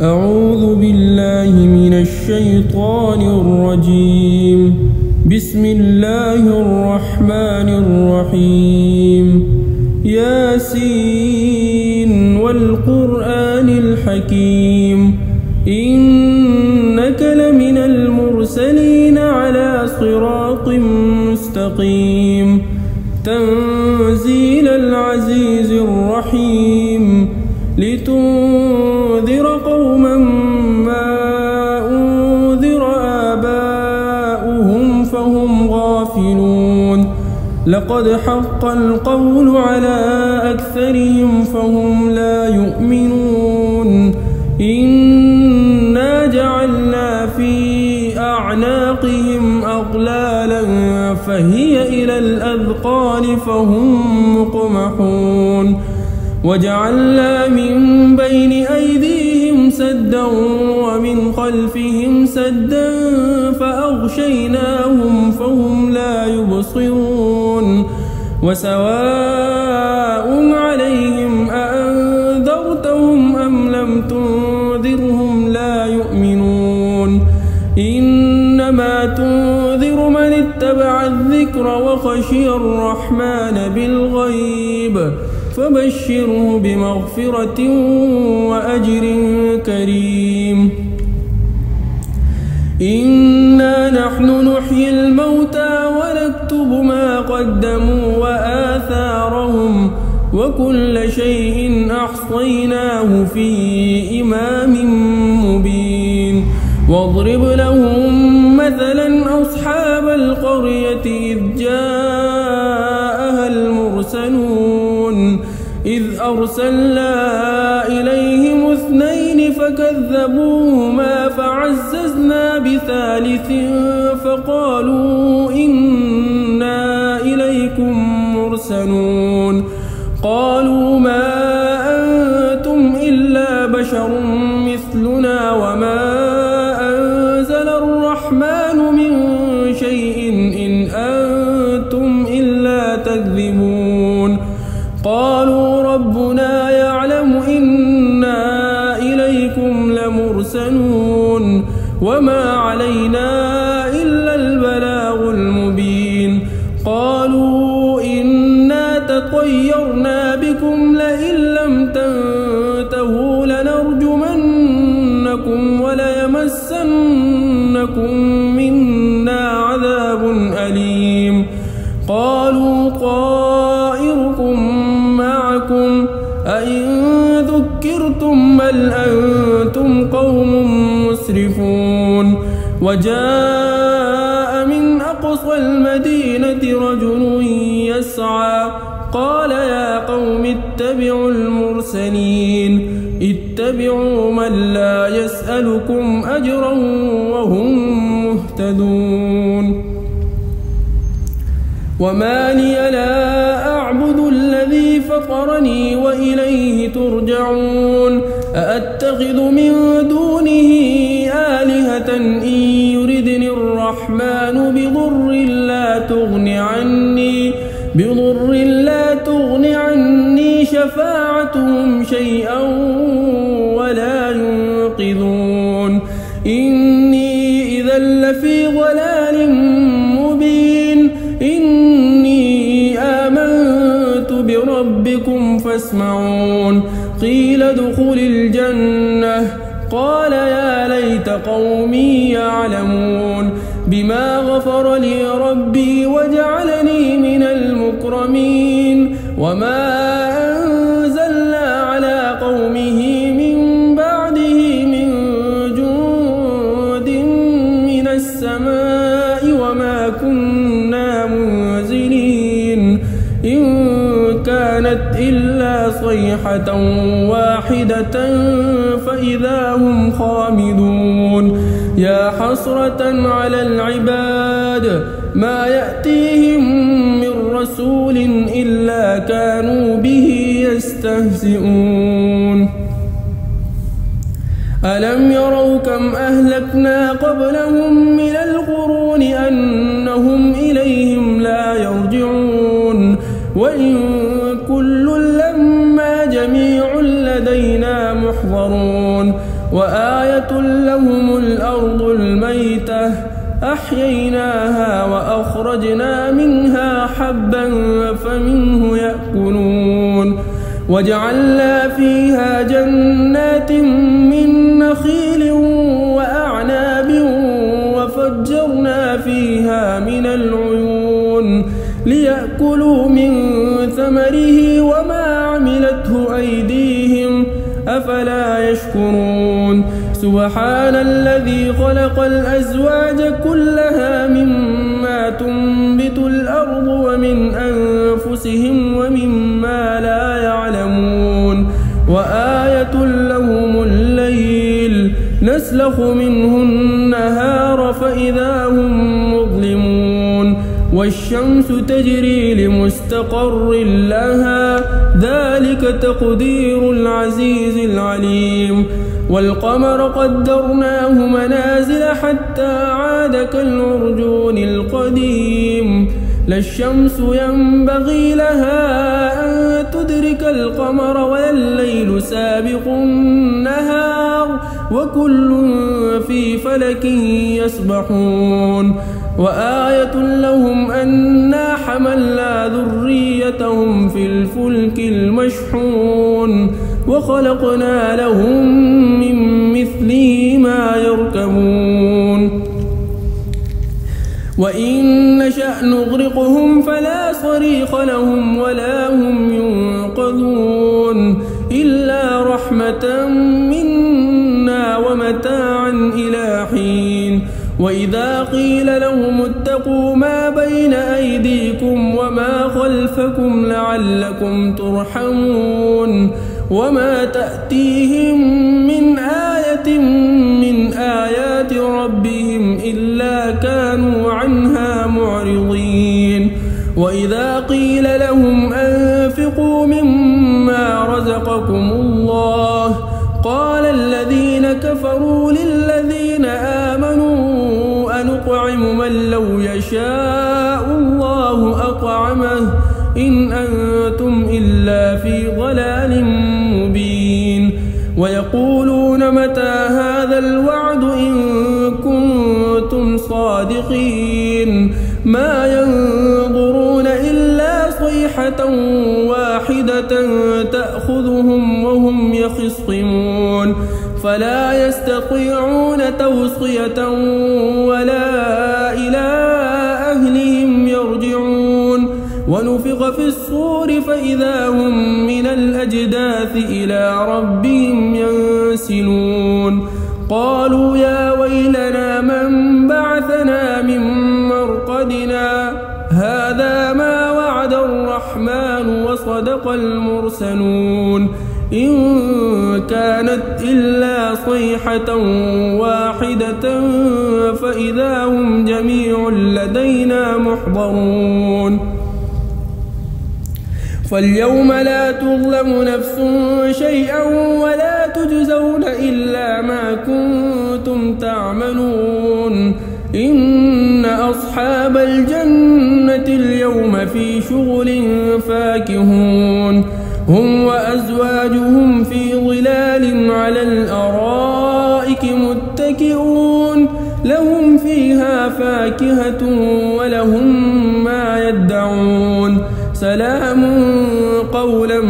أعوذ بالله من الشيطان الرجيم. بسم الله الرحمن الرحيم. ياسين والقرآن الحكيم إنك لمن المرسلين على صراط مستقيم. تنزيل العزيز الرحيم لتنذر قوما ما أنذر آباؤهم فهم غافلون. لقد حق القول على أكثرهم فهم لا يؤمنون. إنا جعلنا في أعناقهم أغلالا فهي إلى الأذقان فهم مقمحون. وجعلنا من بين أيديهم سدا ومن خلفهم سدا فأغشيناهم فهم لا يبصرون. وسواء عليهم أأنذرتهم أم لم تنذرهم لا يؤمنون. إنما تنذر من اتبع الذكر وخشي الرحمن بالغيب فبشره بمغفرة وأجر كريم. إنا نحن نحيي الموتى ونكتب ما قدموا وآثارهم وكل شيء أحصيناه في إمام مبين. واضرب لهم مثلا أصحاب القرية إذ جاءها المرسلون. إذ أرسلنا إليهم اثنين فكذبوهما فعززنا بثالث فقالوا إنا إليكم مرسلون. قالوا ما أنتم إلا بشر مثلنا وما أنزل الرحمن من شيء إن أنتم إلا تكذبون. قالوا ربنا يعلم إنا إليكم لمرسلون وما علينا إلا البلاغ المبين. قالوا إنا تطيرنا بكم لئن لم تنتهوا لنرجمنكم وليمسنكم منا عذاب أليم. قالوا طائركم معكم أئن ذكرتم بل أنتم قوم مسرفون. وجاء من أقصى المدينة رجل يسعى قال يا قوم اتبعوا المرسلين اتبعوا من لا يسألكم أجرا وهم مهتدون. وما لي لا أعبد الذي فطرني وإليه ترجعون. أأتخذ من دونه آلهة إن يردني الرحمن بضر لا تغن عني شفاعتهم شيئا ولا ينقذون. إني إذا لفي ضلال مبين. إني آمنت بربكم فاسمعون. قيل ادخل الجنة قال يا ليت قومي يعلمون بما غفر لي ربي وجعلني من المكرمين. وما أنزلنا على قومه من بعده من جند من السماء وما كنا منزلين. إن كانت إلا صيحة واحدة فإذا هم خامدون. يا حسرة على العباد ما يأتيهم من رسول إلا كانوا به يستهزئون. ألم يروا كم أهلكنا قبلهم من القرون أنهم إليهم لا يرجعون. وإن كل لما جميع لدينا محضرون. يعلمون وآية لهم الأرض الميتة أحييناها وأخرجنا منها حبا فمنه يأكلون وجعلنا فيها جنات من نخيل وأعناب وفجرنا فيها من العيون ليأكلوا من ثمره وما عملته أيديهم أفلا يشكرون سبحان الذي خلق الأزواج كلها مما تنبت الأرض ومن أنفسهم ومما لا يعلمون وآية لهم الليل نسلخ منه النهار فإذا هم مظلمون والشمس تجري لمستقر لها ذلك تقدير العزيز العليم والقمر قدرناه منازل حتى عاد كالعرجون القديم لا الشمس ينبغي لها أن تدرك القمر ولا الليل سابق النهار وكل في فلك يسبحون وآية لهم أنا حملنا ذريتهم في الفلك المشحون وخلقنا لهم من مثله ما يركبون وإن نشأ نغرقهم فلا صريخ لهم ولا هم ينقذون إلا رحمة منا ومتاعا إلى حين وإذا قيل لهم اتقوا ما بين أيديكم وما خلفكم لعلكم ترحمون وما تأتيهم من آية من آيات ربهم إلا كانوا عنها معرضين وإذا قيل لهم أنفقوا مما رزقكم الله قال الذين كفروا للذين آمنوا أنطعم من لو يشاء الله أطعمه إن أنتم إلا في ضلال مبين ويقولون متى هذا الوعد إن كنتم صادقين ما ينظرون إلا صيحة واحدة تأخذهم وهم يخصمون فلا يستطيعون توصية ولا إلى أهلهم يرجعون ونفخ في الصور فإذا هم من الأجداث إلى ربهم ينسلون قالوا يا ويلنا من بعثنا من مرقدنا هذا ما وعد الرحمن وصدق المرسلون إن كانت إلا صيحة واحدة فإذا هم جميع لدينا محضرون فاليوم لا تظلم نفس شيئا ولا تجزون إلا ما كنتم تعملون إن أصحاب الجنة اليوم في شغل فاكهون هم وأزواجهم في ظلال على الأرائك متكئون لهم فيها فاكهة ولهم ما يدعون سلام قولا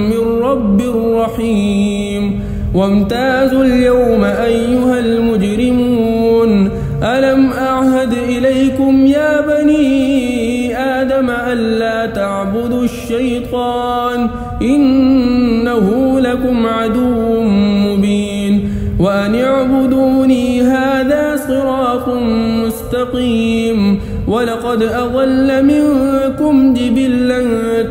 من رب رحيم وامتازوا اليوم أيها المجرمون ألم أعهد إليكم يا بني آدم ألا تعبدوا الشيطان إنه لكم عدو مبين وأن اعبدوني هذا صراط مستقيم ولقد أضل منكم جبلا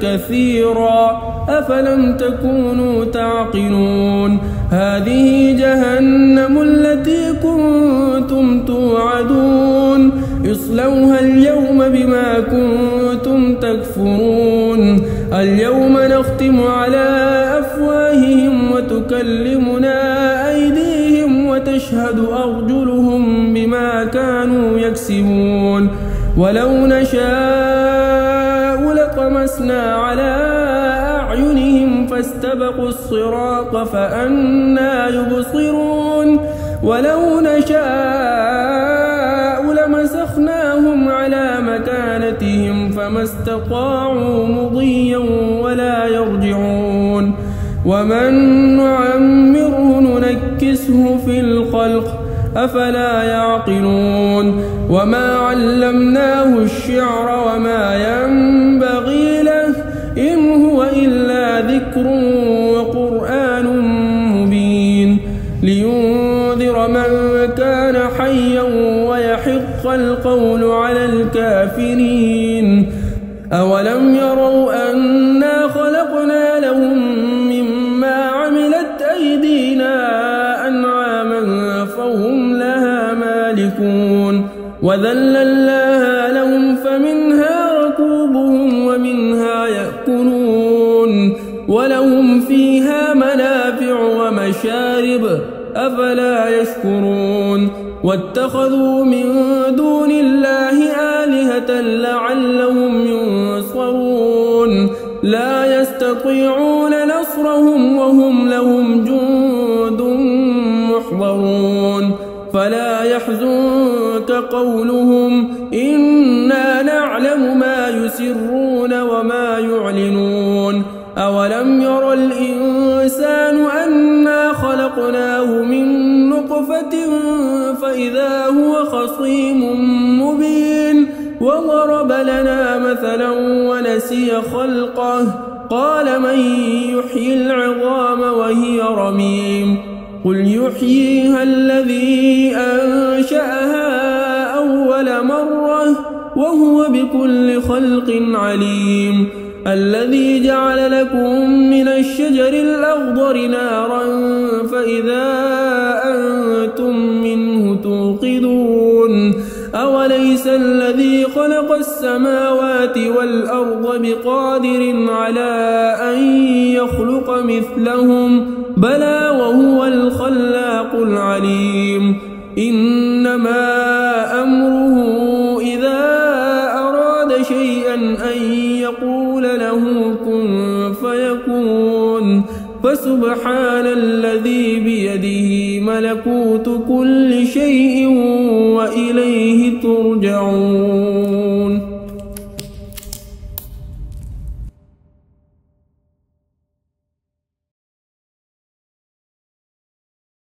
كثيرا أفلم تكونوا تعقلون هذه جهنم التي كنتم توعدون اصلوها اليوم بما كنتم تكفرون اليوم نختم على أفواههم وتكلمنا أيديهم وتشهد أرجلهم بما كانوا يكسبون ولو نشاء لطمسنا على أعينهم فاستبقوا الصراط فأنى يبصرون ولو نشاء لمسخناهم على مكانتهم فما استطاعوا مضيا ولا يرجعون ومن نعمره ننكسه في الخلق أفلا يعقلون وما علمناه الشعر وما ينبغي له إن هو إلا ذكر وقرآن مبين لينذر من كان حيا ويحق القول على الكافرين أولم يروا أنا خلقنا لهم مما عملت أيدينا أنعاما فهم لها مالكون وذللناها لهم فمنها ركوبهم ومنها يأكلون ولهم فيها منافع ومشارب أفلا يشكرون واتخذوا من دون الله آلهة لعلهم ينصرون لا يستطيعون نصرهم وهم لهم جند محضرون فلا يحزنك قولهم إنا نعلم ما يسرون وما يعلنون أولم ير الإنسان أنا خلقناه من نطفة فإذا هو خصيم مبين وضرب لنا مثلا ونسي خلقه قال من يحيي العظام وهي رميم قل يحييها الذي أنشأها أول مرة وهو بكل خلق عليم الذي جعل لكم من الشجر الأخضر نارا فإذا أنتم منه توقدون أوليس الذي خلق السماوات والأرض بقادر على أن يخلق مثلهم بلى وهو الخلاق العليم إنما أمره إذا أراد شيئا أن يقول له كن فيكون فسبحان الذي بيده ملكوت كل شيء وإليه ترجعون